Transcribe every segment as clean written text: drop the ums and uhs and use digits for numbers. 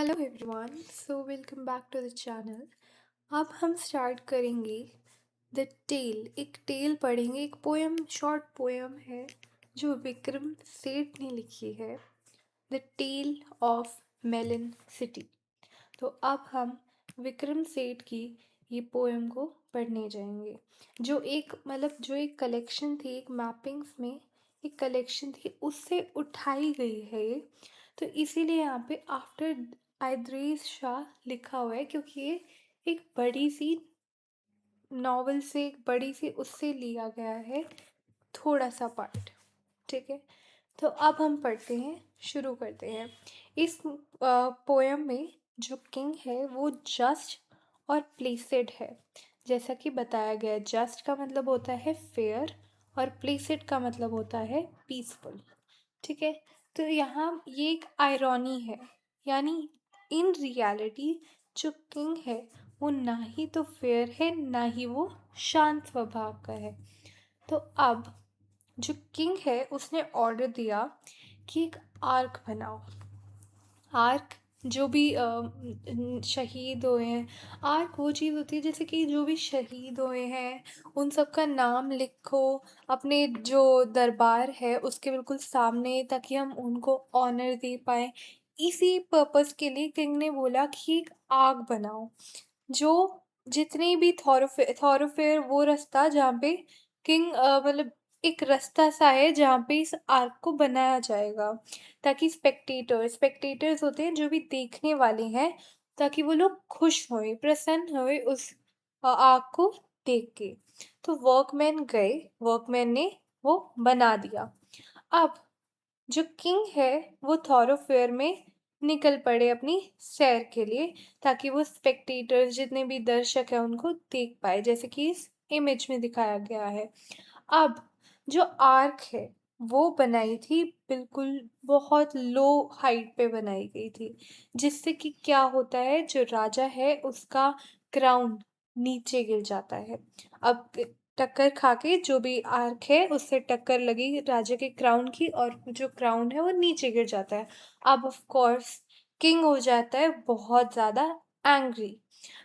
Hello everyone, so welcome back to the channel. अब हम start करेंगे द टेल। एक टेल पढ़ेंगे, एक पोएम, शॉर्ट पोएम है जो विक्रम सेठ ने लिखी है, the tale of melon city. तो अब हम विक्रम सेठ की ये पोएम को पढ़ने जाएंगे, जो एक कलेक्शन थी, एक मैपिंग्स में एक कलेक्शन थी, उससे उठाई गई है ये। तो इसीलिए यहाँ पे आफ्टर आइद्रीज शाह लिखा हुआ है, क्योंकि ये एक बड़ी सी नॉवल से, एक बड़ी सी उससे लिया गया है थोड़ा सा पार्ट। ठीक है, तो अब हम पढ़ते हैं, शुरू करते हैं। इस पोयम में जो किंग है वो जस्ट और प्लेसिड है, जैसा कि बताया गया है। जस्ट का मतलब होता है फेयर और प्लेसिड का मतलब होता है पीसफुल। ठीक है, तो यहाँ ये एक आयरॉनी है, यानी इन रियलिटी जो किंग है वो ना ही तो फेयर है, ना ही वो शांत स्वभाव का है। तो अब जो किंग है उसने ऑर्डर दिया कि एक आर्क बनाओ। आर्क, जो भी शहीद हुए हैं, आर्क वो चीज़ होती है जैसे कि जो भी शहीद हुए हैं उन सब का नाम लिखो अपने जो दरबार है उसके बिल्कुल सामने, ताकि हम उनको ऑनर दे पाए। इसी पर्पस के लिए किंग ने बोला कि एक आर्क बनाओ, जो जितनी भी थॉरोफेयर वो रास्ता जहाँ पे किंग मतलब एक रास्ता सा है जहाँ पे इस आर्क को बनाया जाएगा, ताकि स्पेक्टेटर्स होते हैं जो भी देखने वाले हैं, ताकि वो लोग खुश होए, प्रसन्न होए उस आर्क को देख के। तो वर्कमैन ने वो बना दिया। अब जो किंग है वो थॉरोफेयर में निकल पड़े अपनी सैर के लिए, ताकि वो स्पेक्टेटर्स, जितने भी दर्शक हैं, उनको देख पाए, जैसे कि इस इमेज में दिखाया गया है। अब जो आर्क है वो बनाई थी बिल्कुल बहुत लो हाइट पे बनाई गई थी, जिससे कि क्या होता है, जो राजा है उसका क्राउन नीचे गिर जाता है। अब टक्कर खा के जो भी आर्क है उससे टक्कर लगी राजा के क्राउन की, और जो क्राउन है वो नीचे गिर जाता है। अब ऑफ कोर्स किंग हो जाता है बहुत ज़्यादा एंग्री।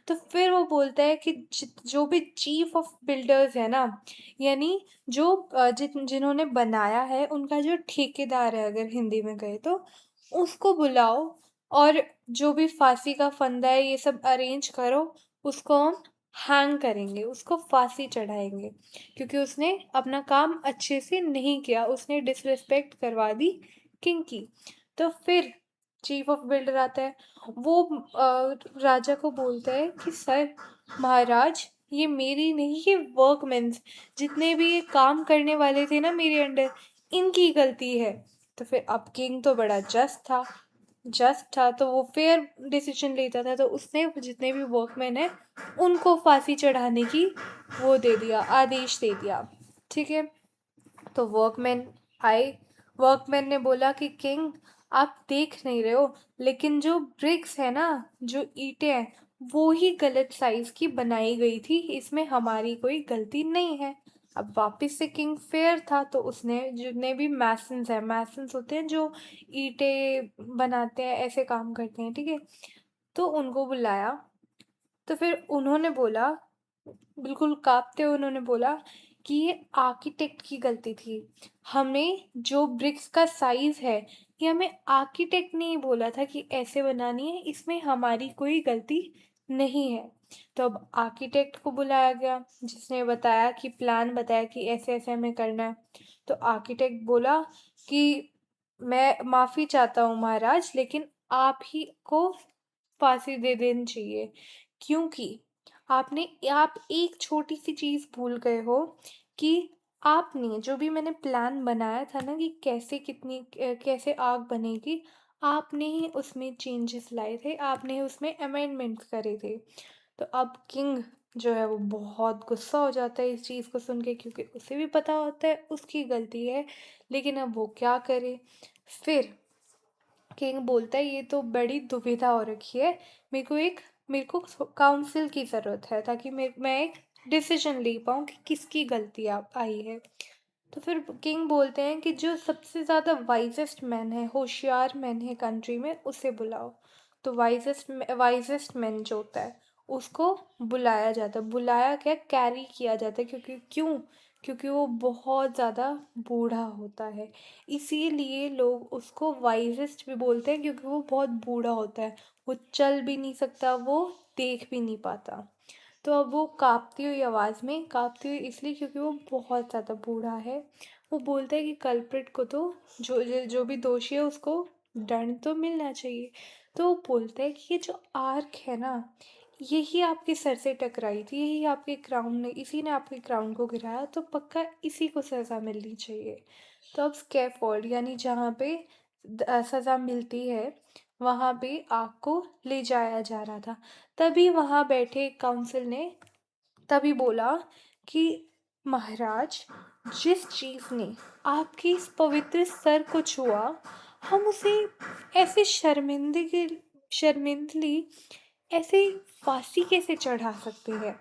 तो फिर वो बोलता है कि जो भी चीफ ऑफ बिल्डर्स है ना, यानी जो जिन्होंने बनाया है उनका जो ठेकेदार है, अगर हिंदी में कहे तो, उसको बुलाओ, और जो भी फांसी का फंदा है ये सब अरेंज करो, उसको हम हैंग करेंगे, उसको फांसी चढ़ाएंगे, क्योंकि उसने अपना काम अच्छे से नहीं किया, उसने डिसरिस्पेक्ट करवा दी किंग की। तो फिर चीफ ऑफ बिल्डर आता है, वो राजा को बोलता है कि सर, महाराज, ये मेरी नहीं, ये वर्कमेंस, जितने भी ये काम करने वाले थे ना मेरे अंडर, इनकी गलती है। तो फिर अब किंग तो बड़ा जस्ट था, तो वो फेयर डिसीजन लेता था, तो उसने जितने भी वर्कमैन है उनको फांसी चढ़ाने की वो दे दिया, आदेश दे दिया। ठीक है, तो वर्कमैन आए। वर्कमैन ने बोला कि किंग, आप देख नहीं रहे हो, लेकिन जो ब्रिक्स है ना, जो ईंटें हैं, वो ही गलत साइज की बनाई गई थी, इसमें हमारी कोई गलती नहीं है। अब वापस से किंग फेयर था, तो उसने जितने भी मैसन्स होते हैं जो ईंटें बनाते हैं, ऐसे काम करते हैं, ठीक है, तो उनको बुलाया। तो फिर उन्होंने बोला, बिल्कुल काँपते हुए उन्होंने बोला कि ये आर्किटेक्ट की गलती थी। हमें जो ब्रिक्स का साइज़ है, ये हमें आर्किटेक्ट ने ही बोला था कि ऐसे बनानी है, इसमें हमारी कोई गलती नहीं है। तो अब आर्किटेक्ट को बुलाया गया, जिसने बताया कि प्लान बताया कि ऐसे-ऐसे हमें करना है। तो आर्किटेक्ट बोला कि मैं माफ़ी चाहता हूँ महाराज, लेकिन आप ही को फांसी दे देनी चाहिए, क्योंकि आप एक छोटी सी चीज़ भूल गए हो, कि आपने जो भी मैंने प्लान बनाया था ना कि कैसे आग बनेगी, आपने ही उसमें चेंजेस लाए थे, आपने ही उसमें अमेंडमेंट्स करे थे। तो अब किंग जो है वो बहुत गुस्सा हो जाता है इस चीज़ को सुन के, क्योंकि उसे भी पता होता है उसकी गलती है, लेकिन अब वो क्या करे। फिर किंग बोलता है, ये तो बड़ी दुविधा हो रखी है, मेरे को काउंसिल की ज़रूरत है, ताकि मैं एक डिसीजन ले पाऊँ कि किसकी गलती आई है। तो फिर किंग बोलते हैं कि जो सबसे ज़्यादा वाइजेस्ट मैन है, होशियार मैन है कंट्री में, उसे बुलाओ। तो वाइजेस्ट मैन जो होता है उसको बुलाया जाता है। बुलाया क्या, कैरी किया जाता है, क्योंकि क्यों, क्योंकि वो बहुत ज़्यादा बूढ़ा होता है। इसीलिए लोग उसको वाइजेस्ट भी बोलते हैं, क्योंकि वो बहुत बूढ़ा होता है। वो चल भी नहीं सकता, वो देख भी नहीं पाता। तो अब वो काँपती हुई आवाज़ में, काँपती हुई इसलिए क्योंकि वो बहुत ज़्यादा बूढ़ा है, वो बोलता है कि कल्प्रिट को तो, जो भी दोषी है उसको दंड तो मिलना चाहिए। तो वो बोलता है कि ये जो आर्क है ना, यही आपके सर से टकराई थी, यही आपके क्राउन ने, इसी ने आपके क्राउन को गिराया, तो पक्का इसी को सज़ा मिलनी चाहिए। तो अब स्कैफोल्ड यानी जहाँ पे सज़ा मिलती है, वहाँ पे आग को ले जाया जा रहा था। तभी वहाँ बैठे काउंसिल ने तभी बोला कि महाराज, जिस चीज़ ने आपके इस पवित्र सर को छुआ, हम उसे ऐसे शर्मिंदली ऐसे फांसी कैसे चढ़ा सकते हैं।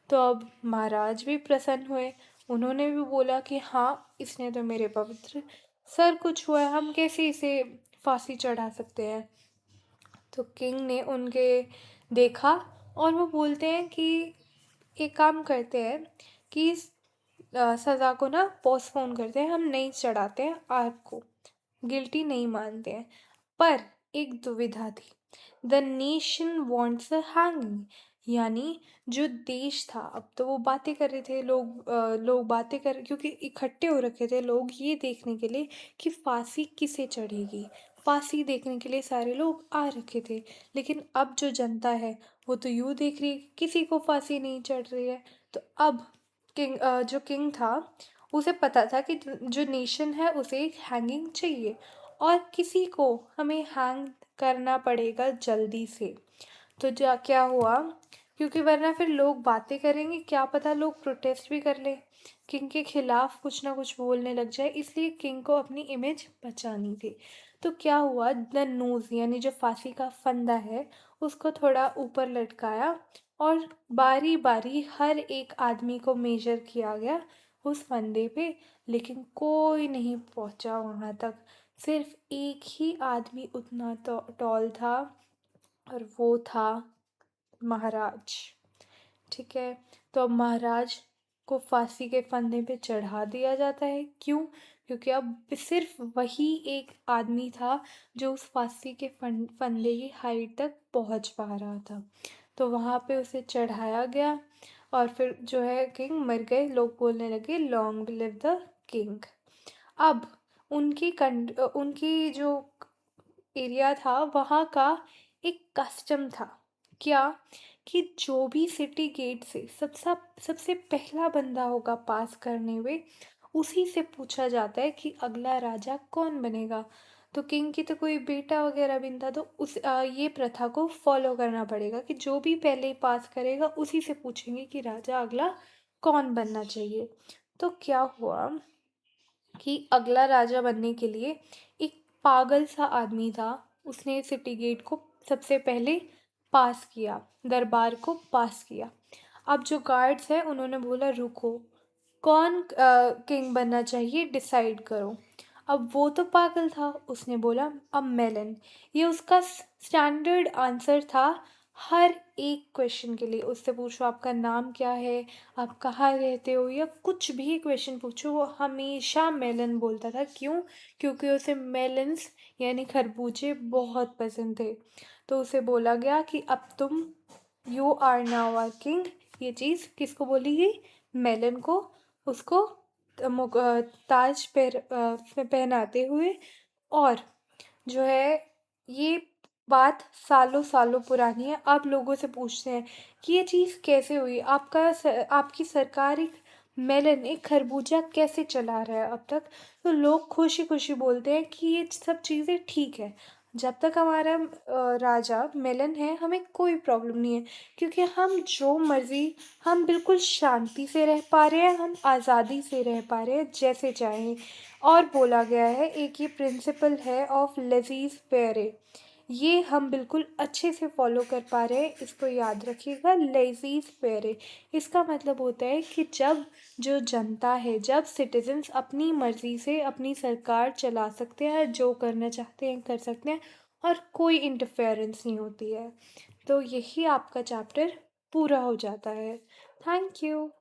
तो अब महाराज भी प्रसन्न हुए। उन्होंने भी बोला कि हाँ, इसने तो मेरे पवित्र सर को छुआ है, हम कैसे इसे फांसी चढ़ा सकते हैं। तो किंग ने उनके देखा और वो बोलते हैं कि एक काम करते हैं कि इस सज़ा को ना पोस्टपोन करते हैं, हम नहीं चढ़ाते हैं आग को, गिल्टी नहीं मानते हैं। पर एक दुविधा थी। The nation wants a hanging, यानी जो देश था, अब तो वो बातें कर रहे थे, लोग बातें कर, क्योंकि इकट्ठे हो रखे थे लोग ये देखने के लिए कि फांसी किसे चढ़ेगी। फांसी देखने के लिए सारे लोग आ रखे थे। लेकिन अब जो जनता है वो तो यूँ देख रही है कि किसी को फांसी नहीं चढ़ रही है। तो अब जो किंग था, उसे पता था कि जो नेशन है उसे एक हैंगिंग चाहिए, और किसी को हमें हैंग करना पड़ेगा जल्दी से। तो क्या हुआ, क्योंकि वरना फिर लोग बातें करेंगे, क्या पता लोग प्रोटेस्ट भी कर ले, किंग के खिलाफ कुछ ना कुछ बोलने लग जाए, इसलिए किंग को अपनी इमेज बचानी थी। तो क्या हुआ, द नोज यानी जो फांसी का फंदा है उसको थोड़ा ऊपर लटकाया, और बारी बारी हर एक आदमी को मेजर किया गया उस फंदे पे, लेकिन कोई नहीं पहुंचा वहां तक। सिर्फ एक ही आदमी उतना टॉल था, और वो था महाराज। ठीक है। तो अब महाराज को फांसी के फंदे पे चढ़ा दिया जाता है। क्यों? क्योंकि अब सिर्फ वही एक आदमी था जो उस फांसी के फंदे की हाइट तक पहुंच पा रहा था। तो वहाँ पे उसे चढ़ाया गया, और फिर जो है किंग मर गए। लोग बोलने लगे लॉन्ग लिव द किंग। अब उनकी जो एरिया था वहाँ का एक कस्टम था। क्या? कि जो भी सिटी गेट से सबसे पहला बंदा होगा पास करने हुए, उसी से पूछा जाता है कि अगला राजा कौन बनेगा। तो किंग की तो कोई बेटा वगैरह भी नहीं था, तो ये प्रथा को फॉलो करना पड़ेगा कि जो भी पहले पास करेगा उसी से पूछेंगे कि राजा अगला कौन बनना चाहिए। तो क्या हुआ कि अगला राजा बनने के लिए एक पागल सा आदमी था, उसने सिटी गेट को सबसे पहले पास किया, दरबार को पास किया। अब जो गार्ड्स हैं उन्होंने बोला रुको, कौन किंग बनना चाहिए डिसाइड करो। अब वो तो पागल था, उसने बोला अब मेलन। ये उसका स्टैंडर्ड आंसर था हर एक क्वेश्चन के लिए। उससे पूछो आपका नाम क्या है, आप कहाँ रहते हो, या कुछ भी क्वेश्चन पूछो, वो हमेशा मेलन बोलता था। क्यों? क्योंकि उसे मेलन्स यानी खरबूजे बहुत पसंद थे। तो उसे बोला गया कि अब तुम you are now our king. ये चीज़ किसको बोली गई? मेलन को। उसको ताज पहनाते हुए। और जो है, ये बात सालों सालों पुरानी है। अब लोगों से पूछते हैं कि ये चीज़ कैसे हुई, आपकी सरकार एक मेलन, एक खरबूजा कैसे चला रहा है अब तक। तो लोग खुशी खुशी बोलते हैं कि ये सब चीज़ें ठीक है, जब तक हमारा राजा मेलन है हमें कोई प्रॉब्लम नहीं है, क्योंकि हम जो मर्ज़ी, हम बिल्कुल शांति से रह पा रहे हैं, हम आज़ादी से रह पा रहे हैं जैसे चाहें। और बोला गया है, एक ये प्रिंसिपल है ऑफ लेज़ीज़ फेरे, ये हम बिल्कुल अच्छे से फॉलो कर पा रहे हैं। इसको याद रखिएगा, लेज़ीज़ फेरे। इसका मतलब होता है कि जब जो जनता है, जब सिटीजन्स अपनी मर्ज़ी से अपनी सरकार चला सकते हैं, जो करना चाहते हैं कर सकते हैं, और कोई इंटरफेरेंस नहीं होती है। तो यही आपका चैप्टर पूरा हो जाता है। Thank you.